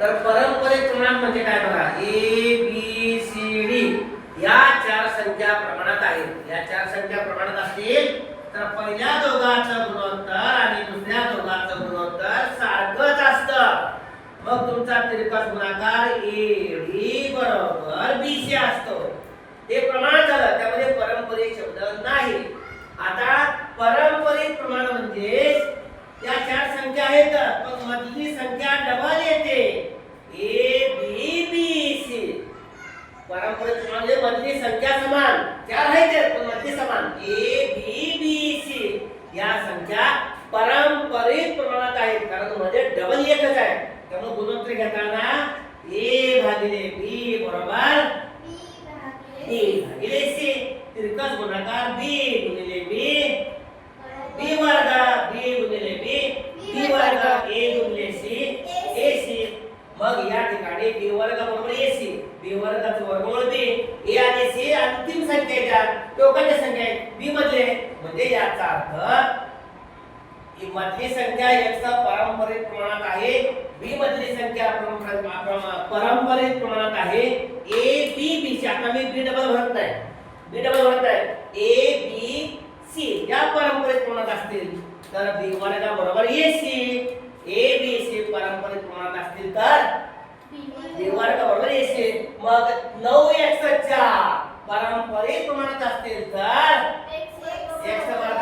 तर पारंपरिक प्रमाण म्हणजे काय बघा, ए बी सी डी या चार संख्या प्रमाणात आहेत. या चार संख्या प्रमाणात असतील तर पहिल्या दोघांचं गुणोत्तर आणि दुसऱ्या दोघांचं गुणोत्तर सारखंच असतं. मग तुमचा तिरकस गुणाकार ए डी बरोबर बी सी असतो. हे प्रमाण झालं, त्यामध्ये पारंपरिक शब्द नाही. आता पारंपरिक प्रमाण म्हणजे या चार संख्या आहेत पण मधली संख्या डबल येते, ए बी बी सी. पारंपरिक प्रमाण म्हणजे मधली संख्या समान, चार आहेत पण मधली समान, ए बी बी सी या संख्या पारंपरिक प्रमाणात आहेत कारण मध्ये डबल एकच आहे. त्यामुळे गुणोत्तर घेताना ए भागिले बी बरोबर बी भागिले सी. तिरकस गुणाकार बी गुणिले बी, बी वर्ग बी गुणिले बी, बी वर्ग ए गुणिले सी, ए सी. मग या ठिकाणी बी वर्ग बरोबर ए सी, बी वर्गाचं वर्गमूळ बी, ए आणि सी अंतिम संख्या आहेत, टोकाच्या संख्या आहेत बी मधले. म्हणजे याचा अर्थ ही मधली संख्या x पारंपरिक प्रमाणात आहे, बी मधली संख्या पारंपरिक प्रमाणात आहे. ए बी बी सी, आता मी बी डबल भरत नाही, बी डबल भरत आहे, ए बी सी या पारंपरिक प्रमाणात असतील तर बी वर्ग बरोबर ए सी, ए बी सी पारंपरिक प्रमाणात असतील तर बी वर्ग बरोबर ए सी. मग 9x च्या पारंपरिक प्रमाणात असतील तर x वर्ग